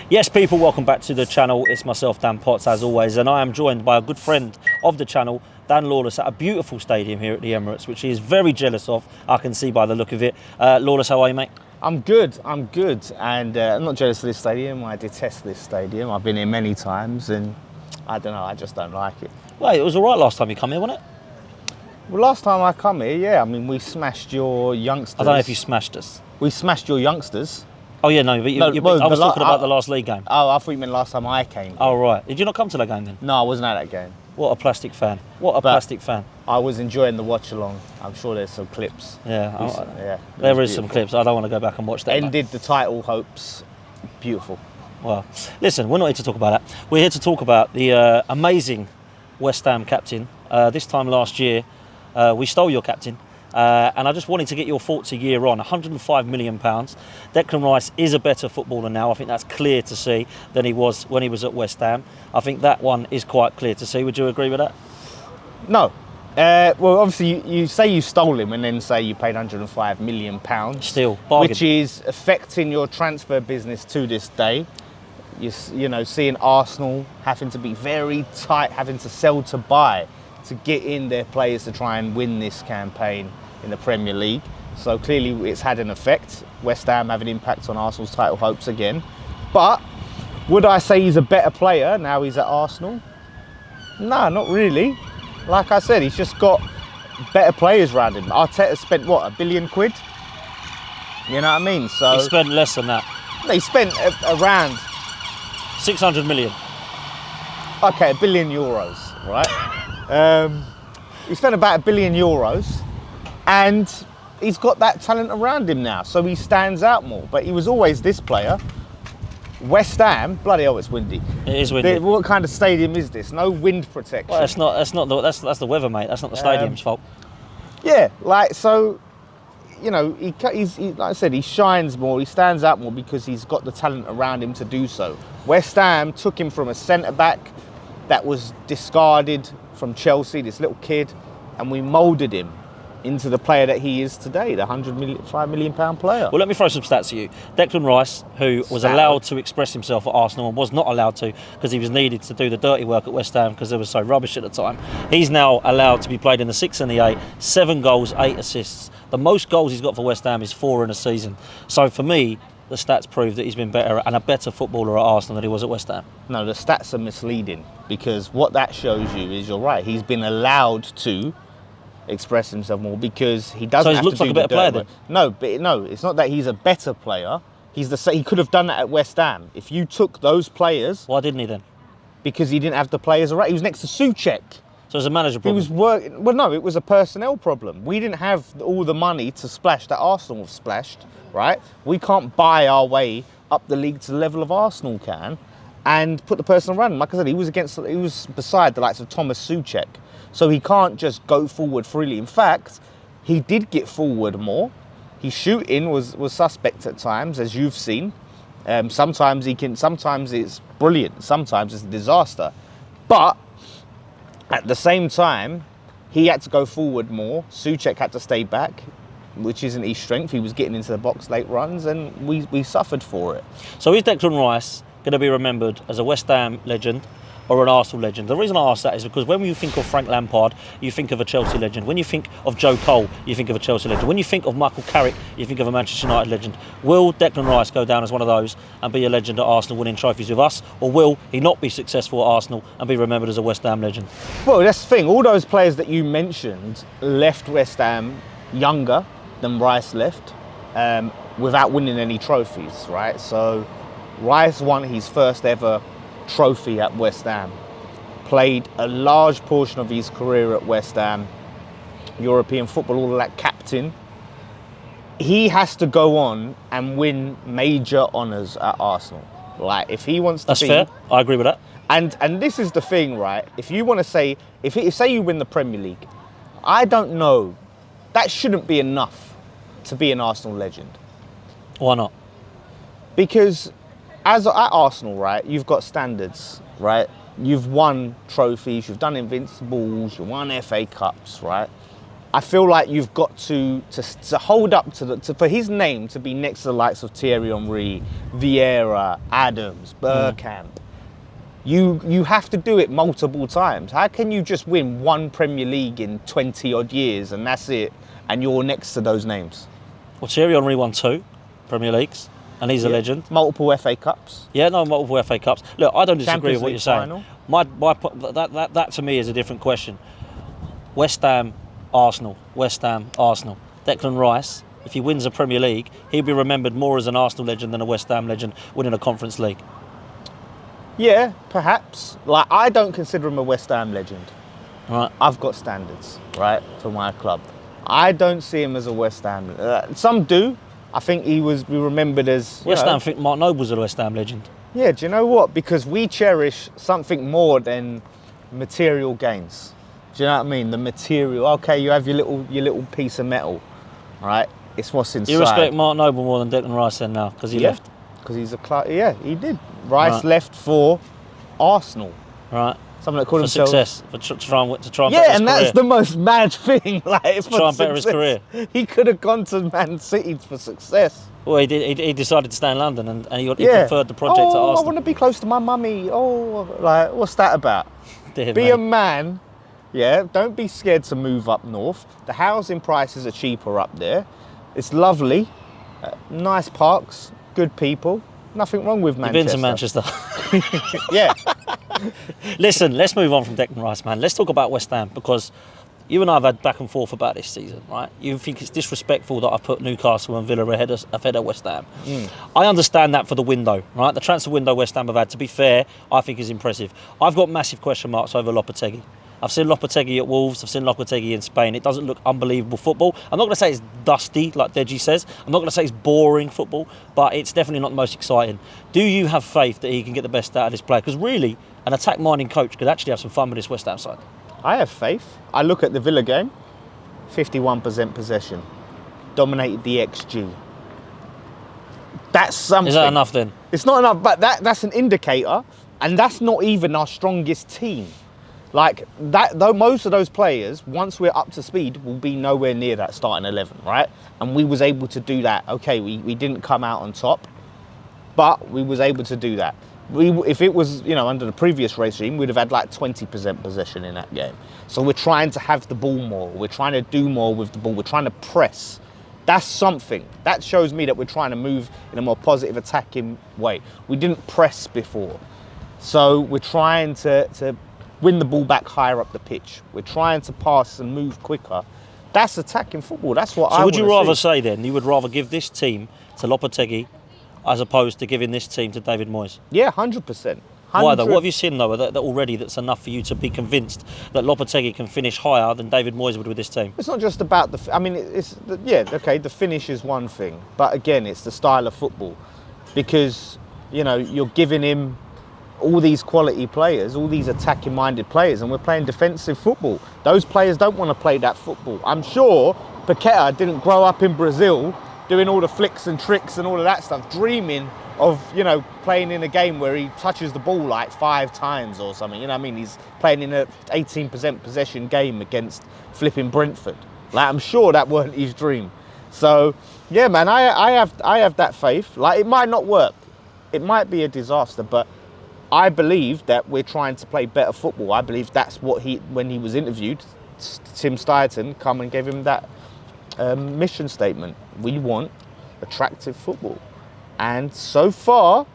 Yes, people, welcome back to the channel. It's myself, Dan Potts, as always, and I am joined by a good friend of the channel, Dan Lawless, at a beautiful stadium here at the Emirates, which he is very jealous of, I can see by the look of it. Lawless, how are you, mate? I'm good, and I'm not jealous of this stadium. I detest this stadium. I've been here many times, and I don't know, I just don't like it. Well, it was all right last time you come here, wasn't it? Well, last time I come here, yeah, I mean, we smashed your youngsters. I don't know if you smashed us. We smashed your youngsters. Oh, yeah, no, but I was talking about the last league game. Oh, I thought you meant last time I came here. Oh, right. Did you not come to that game then? No, I wasn't at that game. What a plastic fan. What a plastic fan. I was enjoying the watch along. I'm sure there's some clips. Yeah, there is some clips. I don't want to go back and watch that. Ended the title hopes. Beautiful. Well, listen, we're not here to talk about that. We're here to talk about the amazing West Ham captain. This time last year, we stole your captain. And I just wanted to get your thoughts a year on. £105 million. Declan Rice is a better footballer now. I think that's clear to see than he was when he was at West Ham. I think that one is quite clear to see. Would you agree with that? No. Well, obviously, you say you stole him and then say you paid £105 million. Still, bargain. Which is affecting your transfer business to this day. You know, seeing Arsenal having to be very tight, having to sell to buy to get in their players to try and win this campaign in the Premier League. So clearly it's had an effect. West Ham have an impact on Arsenal's title hopes again. But would I say he's a better player now he's at Arsenal? No, not really. Like I said, he's just got better players around him. Arteta spent, what, £1 billion? You know what I mean? So He spent less than that. They spent around 600 million. Okay, €1 billion, right? He spent about €1 billion, and he's got that talent around him now, so he stands out more. But he was always this player. West Ham, bloody hell, it's windy. It is windy. What kind of stadium is this? No wind protection. Well, that's the weather, mate. That's not the stadium's fault. Yeah, like, so, you know, he's like I said, he shines more, he stands out more because he's got the talent around him to do so. West Ham took him from a centre-back that was discarded from Chelsea, this little kid, and we moulded him into the player that he is today, the £105 million player. Well, let me throw some stats at you. Declan Rice, who was allowed to express himself at Arsenal and was not allowed to because he was needed to do the dirty work at West Ham because they were so rubbish at the time. He's now allowed to be played in the 6 and the 8, 7 goals, 8 assists. The most goals he's got for West Ham is 4 in a season. So for me, the stats prove that he's been better and a better footballer at Arsenal than he was at West Ham. No, the stats are misleading because what that shows you is you're right. He's been allowed to express himself more because he doesn't. So he looks like a better player then? No, it's not that he's a better player. He could have done that at West Ham. If you took those players. Why didn't he then? Because he didn't have the players around. He was next to Souček. So it's a manager problem? He was working. Well, no, it was a personnel problem. We didn't have all the money to splash that Arsenal have splashed, right? We can't buy our way up the league to the level of Arsenal can and put the person around him. Like I said, he was beside the likes of Thomas Souček. So he can't just go forward freely. In fact, he did get forward more. His shooting was suspect at times, as you've seen. Sometimes it's brilliant, sometimes it's a disaster. But at the same time, he had to go forward more. Souček had to stay back, which isn't his strength. He was getting into the box late runs, and we suffered for it. So is Declan Rice going to be remembered as a West Ham legend or an Arsenal legend? The reason I ask that is because when you think of Frank Lampard, you think of a Chelsea legend. When you think of Joe Cole, you think of a Chelsea legend. When you think of Michael Carrick, you think of a Manchester United legend. Will Declan Rice go down as one of those and be a legend at Arsenal winning trophies with us? Or will he not be successful at Arsenal and be remembered as a West Ham legend? Well, that's the thing. All those players that you mentioned left West Ham younger than Rice left without winning any trophies, right? So Rice won his first ever trophy at West Ham, played a large portion of his career at West Ham, European football, all of that, captain. He has to go on and win major honours at Arsenal. Like, if he wants to That's fair, I agree with that. And this is the thing, right? If you want to say, say you win the Premier League, I don't know, that shouldn't be enough to be an Arsenal legend. Why not? Because at Arsenal, right, you've got standards, right? You've won trophies, you've done Invincibles, you won FA Cups, right? I feel like you've got to hold up for his name to be next to the likes of Thierry Henry, Vieira, Adams, Bergkamp. You have to do it multiple times. How can you just win one Premier League in 20 odd years and that's it, and you're next to those names? Well, Thierry Henry won 2 Premier Leagues, and he's a legend. Multiple FA Cups. Yeah, no, multiple FA Cups. Look, I don't disagree Champions with what League you're saying. Final. That to me is a different question. West Ham, Arsenal. West Ham, Arsenal. Declan Rice, if he wins a Premier League, he'll be remembered more as an Arsenal legend than a West Ham legend winning a Conference League. Yeah, perhaps. Like, I don't consider him a West Ham legend. Right. I've got standards, right, for my club. I don't see him as a West Ham. Some do. I think he was remembered as... West Ham think Mark Noble's a West Ham legend. Yeah, do you know what? Because we cherish something more than material gains. Do you know what I mean? The material. Okay, you have your little piece of metal, right? It's what's inside. You respect Mark Noble more than Declan Rice then now, because he left? Because he's yeah, he did. Rice left for Arsenal. Right. Someone that called for himself... success, to try and better his career. Yeah, and that's the most mad thing. Like, it's try and better his career. He could have gone to Man City for success. Well, he did. He decided to stay in London, and he preferred the project to Arsenal. I want to be close to my mummy. Oh, like, what's that about? Be a man. Yeah, don't be scared to move up north. The housing prices are cheaper up there. It's lovely, nice parks, good people. Nothing wrong with Manchester. You've been to Manchester. Yeah. Listen, let's move on from Declan Rice, man. Let's talk about West Ham, because you and I have had back and forth about this season, right? You think it's disrespectful that I put Newcastle and Villa ahead of West Ham. I understand that for the window, right? The transfer window West Ham have had, to be fair, I think is impressive. I've got massive question marks over Lopetegui. I've seen Lopetegui at Wolves, I've seen Lopetegui in Spain. It doesn't look unbelievable football. I'm not going to say it's dusty, like Deji says. I'm not going to say it's boring football, but it's definitely not the most exciting. Do you have faith that he can get the best out of this player? Because really, an attack-minded coach could actually have some fun with this West Ham side. I have faith. I look at the Villa game, 51% possession, dominated the XG. That's something. Is that enough then? It's not enough, but that's an indicator, and that's not even our strongest team. Like that, though, most of those players, once we're up to speed, will be nowhere near that starting 11, right? And we was able to do that. Okay, we didn't come out on top, but we was able to do that. If it was, under the previous regime, we'd have had like 20% possession in that game. So we're trying to have the ball more. We're trying to do more with the ball. We're trying to press. That's something. That shows me that we're trying to move in a more positive attacking way. We didn't press before. So we're trying to win the ball back higher up the pitch. We're trying to pass and move quicker. That's attacking football. That's what I want to see. So would you rather say then, you would rather give this team to Lopetegui as opposed to giving this team to David Moyes? Yeah, 100%. Why though? What have you seen though that already that's enough for you to be convinced that Lopetegui can finish higher than David Moyes would with this team? It's not just about the finish is one thing, but again, it's the style of football, because you're giving him all these quality players, all these attacking-minded players, and we're playing defensive football. Those players don't want to play that football. I'm sure Paqueta didn't grow up in Brazil doing all the flicks and tricks and all of that stuff, dreaming of, playing in a game where he touches the ball like 5 times or something. He's playing in an 18% possession game against flipping Brentford. Like, I'm sure that weren't his dream. So, yeah, man, I have that faith. Like, it might not work. It might be a disaster, but I believe that we're trying to play better football. I believe that's what when he was interviewed, Tim Stuyton come and gave him that mission statement. We want attractive football. And so far,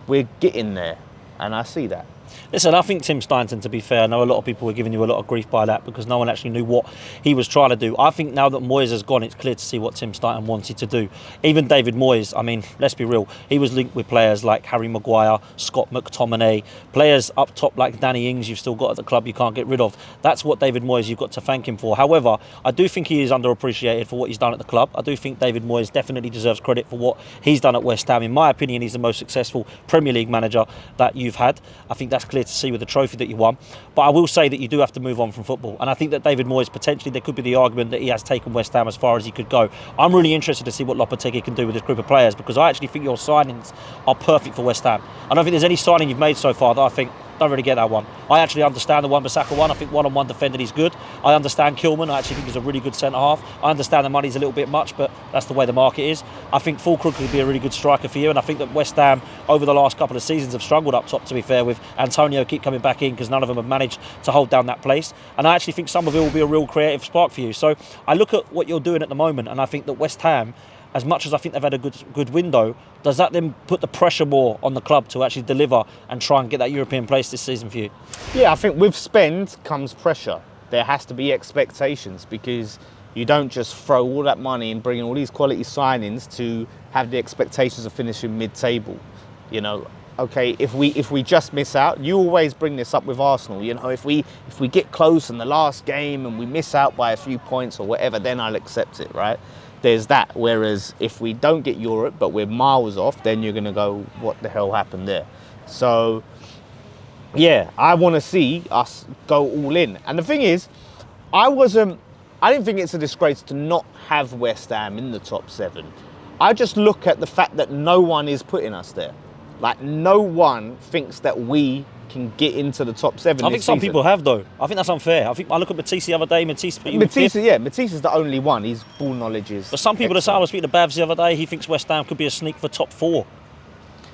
we're getting there. And I see that. Listen, I think Tim Stuyton, to be fair, I know a lot of people were giving you a lot of grief by that because no one actually knew what he was trying to do. I think now that Moyes has gone, it's clear to see what Tim Stuyton wanted to do. Even David Moyes, I mean, let's be real, he was linked with players like Harry Maguire, Scott McTominay, players up top like Danny Ings you've still got at the club you can't get rid of. That's what David Moyes, you've got to thank him for. However, I do think he is underappreciated for what he's done at the club. I do think David Moyes definitely deserves credit for what he's done at West Ham. In my opinion, he's the most successful Premier League manager that you've had. I think that's clear to see with the trophy that you won. But I will say that you do have to move on from football. And I think that David Moyes, potentially, there could be the argument that he has taken West Ham as far as he could go. I'm really interested to see what Lopetegui can do with this group of players, because I actually think your signings are perfect for West Ham. I don't think there's any signing you've made so far that I think, Don't really get that one. I actually understand the Wan-Bissaka one. I think one-on-one defending is good. I understand Kilman. I actually think he's a really good centre-half. I understand the money's a little bit much, but that's the way the market is. I think Fulkrug could be a really good striker for you, and I think that West Ham, over the last couple of seasons, have struggled up top, to be fair, with Antonio keep coming back in because none of them have managed to hold down that place. And I actually think Somerville will be a real creative spark for you. So I look at what you're doing at the moment, and I think that West Ham, as much as I think they've had a good window, does that then put the pressure more on the club to actually deliver and try and get that European place this season for you? Yeah, I think with spend comes pressure. There has to be expectations, because you don't just throw all that money and bring in all these quality signings to have the expectations of finishing mid-table. You know, okay, if we just miss out, you always bring this up with Arsenal. You know, if we get close in the last game and we miss out by a few points or whatever, then I'll accept it, right? There's that. Whereas if we don't get Europe, but we're miles off, then you're going to go, what the hell happened there? So, yeah, I want to see us go all in. And the thing is, I didn't think it's a disgrace to not have West Ham in the top 7. I just look at the fact that no one is putting us there. Like, no one thinks that we can get into the top 7. I think some people have, though. I think that's unfair. I think I look at Matisse the other day. Matisse Matisse is the only one. His ball knowledge is. But some people that say, I was speaking to Babs the other day, he thinks West Ham could be a sneak for top 4.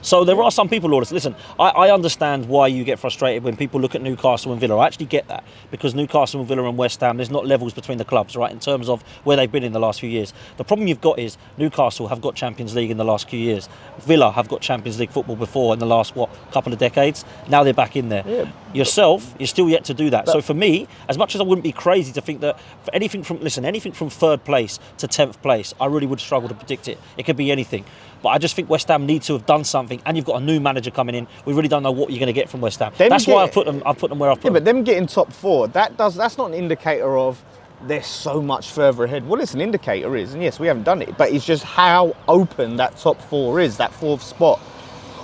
So there are some people, Lawless. Listen, I understand why you get frustrated when people look at Newcastle and Villa. I actually get that, because Newcastle and Villa and West Ham, there's not levels between the clubs, right, in terms of where they've been in the last few years. The problem you've got is Newcastle have got Champions League in the last few years. Villa have got Champions League football before in the last, couple of decades. Now they're back in there. Yeah. Yourself, you're still yet to do that. So for me, as much as I wouldn't be crazy to think that for anything from 3rd place to 10th place, I really would struggle to predict it. It could be anything. But I just think West Ham need to have done something, and you've got a new manager coming in. We really don't know what you're going to get from West Ham. That's why I've put them where I've put them. But them getting top 4, that's not an indicator of they're so much further ahead. Well, it's an indicator, and yes, we haven't done it, but it's just how open that top 4 is, that 4th spot.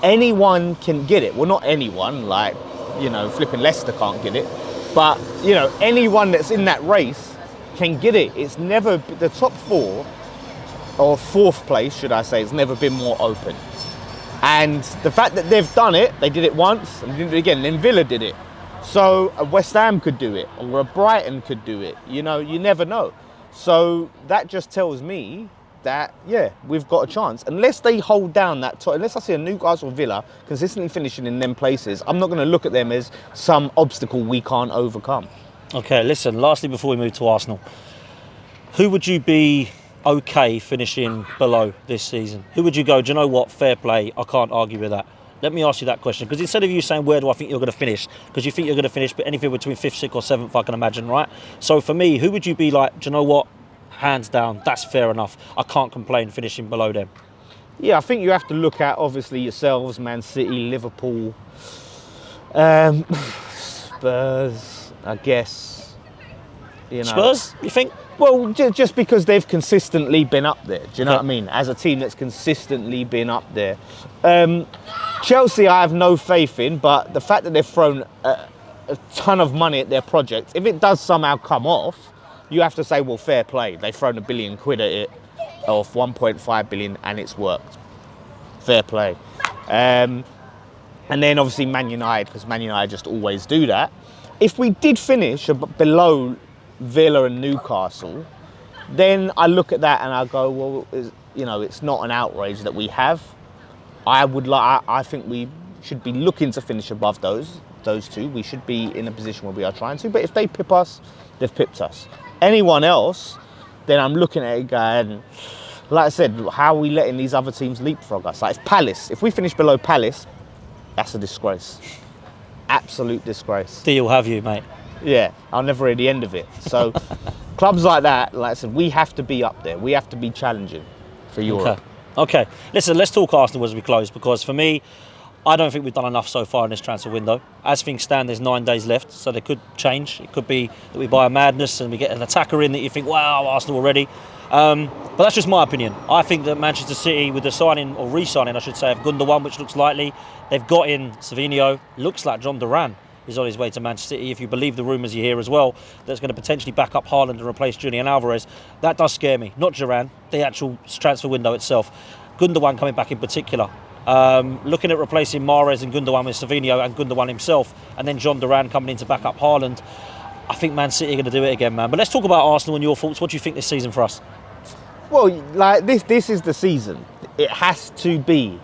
Anyone can get it. Well, not anyone, like, you know, flipping Leicester can't get it, but, you know, anyone that's in that race can get it. It's never, the top 4, or 4th place, should I say, has never been more open. And the fact that they've done it, they did it once and did it again, then Villa did it. So a West Ham could do it, or a Brighton could do it. You know, you never know. So that just tells me that, yeah, we've got a chance. Unless they hold down that top, unless I see a Newcastle Villa consistently finishing in them places, I'm not going to look at them as some obstacle we can't overcome. Okay, listen, lastly, before we move to Arsenal, who would you be okay finishing below this season? Who would you go, do you know what, fair play, I can't argue with that? Let me ask you that question, because instead of you saying where do I think you're going to finish, because you think you're going to finish but anything between 5th, 6th or 7th, I can imagine, right? So for me, who would you be like, do you know what, hands down, that's fair enough, I can't complain finishing below them? Yeah, I think you have to look at, obviously, yourselves, Man City, Liverpool, Spurs, I guess. You know. Spurs, you think? Well, just because they've consistently been up there. Do you know what I mean? As a team that's consistently been up there. Chelsea, I have no faith in, but the fact that they've thrown a ton of money at their project, if it does somehow come off, you have to say, well, fair play. They've thrown £1 billion at it, of 1.5 billion, and it's worked. Fair play. And then obviously Man United, because Man United just always do that. If we did finish below Villa and Newcastle, then I look at that and I go, well, it's not an outrage that we have. I think we should be looking to finish above those two. We should be in a position where we are trying to. But if they pip us, they've pipped us. Anyone else, then I'm looking at it going, like I said, how are we letting these other teams leapfrog us? Like if we finish below Palace, that's a disgrace. Absolute disgrace. Deal have you, mate. Yeah, I'll never hear the end of it. So clubs like that, like I said, we have to be up there. We have to be challenging for Europe. Okay. Listen, let's talk Arsenal as we close, because for me, I don't think we've done enough so far in this transfer window. As things stand, there's 9 days left, so they could change. It could be that we buy a madness and we get an attacker in that you think, wow, Arsenal already. But that's just my opinion. I think that Manchester City, with the signing, or re-signing, I should say, of Gundogan, which looks likely, they've got in Savinho. Looks like John Duran is on his way to Manchester City, if you believe the rumours you hear as well, that's going to potentially back up Haaland and replace Julian Alvarez. That does scare me. Not Duran, the actual transfer window itself. Gundogan coming back in particular. Looking at replacing Mahrez and Gundogan with Savinho and Gundogan himself, and then John Duran coming in to back up Haaland, I think Man City are going to do it again, man. But let's talk about Arsenal and your thoughts. What do you think this season for us? Well, like this is the season. It has to be.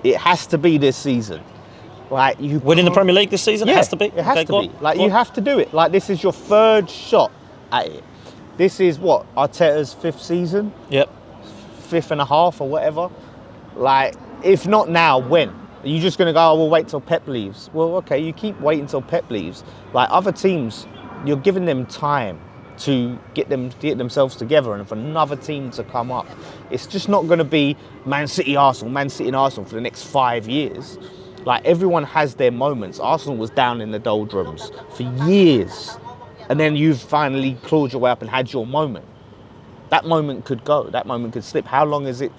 It has to be this season. Like you winning the Premier League this season. Yeah, it has to be. It has to be. Like Go you on. have to do it. Like this is your third shot at it. This is what Arteta's fifth season, Yep. fifth and a half or whatever. Like if not now, when? Are you just going to go, oh, we'll wait till Pep leaves? Well, okay, you keep waiting till Pep leaves. Like other teams, you're giving them time to get themselves together and for another team to come up. It's just not going to be Man City, and Arsenal for the next 5 years. Like everyone has their moments. Arsenal was down in the doldrums for years. And then you've finally clawed your way up and had your moment. That moment could go. That moment could slip. How long is it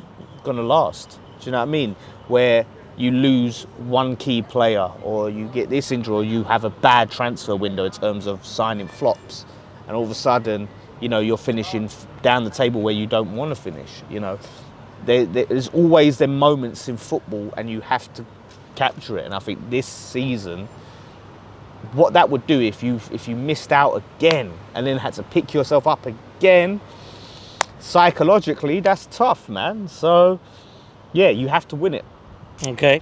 going to last? Do you know what I mean? Where you lose one key player or you get this injury or you have a bad transfer window in terms of signing flops. And all of a sudden, you know, you're finishing down the table where you don't want to finish. You know, there's always them moments in football and you have to capture it. And I think this season, what that would do if you missed out again and then had to pick yourself up again, psychologically, that's tough, man. So, yeah, you have to win it. Okay.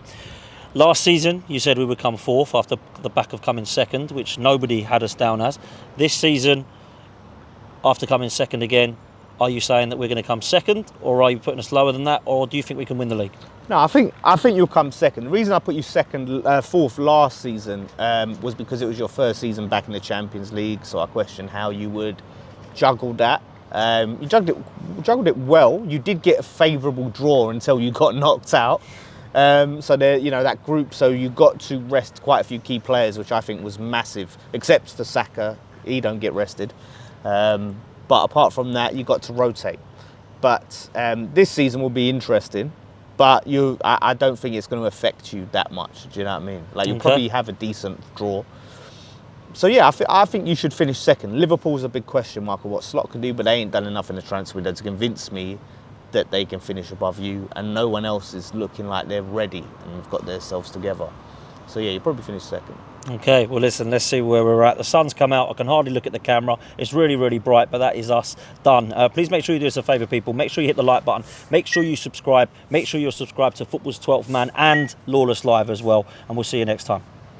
Last season, you said we would come fourth after the back of coming second, which nobody had us down as. This season, after coming second again, are you saying that we're going to come second, or are you putting us lower than that, or do you think we can win the league? No, I think you'll come second. The reason I put you fourth last season was because it was your first season back in the Champions League. So I questioned how you would juggle that. You juggled it well. You did get a favourable draw until you got knocked out. So there, you know, that group. So you got to rest quite a few key players, which I think was massive. Except for Saka, he don't get rested. But apart from that, you got to rotate. But this season will be interesting. But I don't think it's going to affect you that much. Do you know what I mean? Like you'll probably have a decent draw. So yeah, I think you should finish second. Liverpool's a big question mark of what Slot can do, but they ain't done enough in the transfer window to convince me that they can finish above you. And no one else is looking like they're ready and have got themselves together. So yeah, you probably finish second. Okay, well listen, let's see where we're at. The sun's come out, I can hardly look at the camera. It's really, really bright, but that is us done. Please make sure you do us a favour, people. Make sure you hit the like button. Make sure you subscribe. Make sure you're subscribed to Football's 12th Man and Lawless Live as well. And we'll see you next time.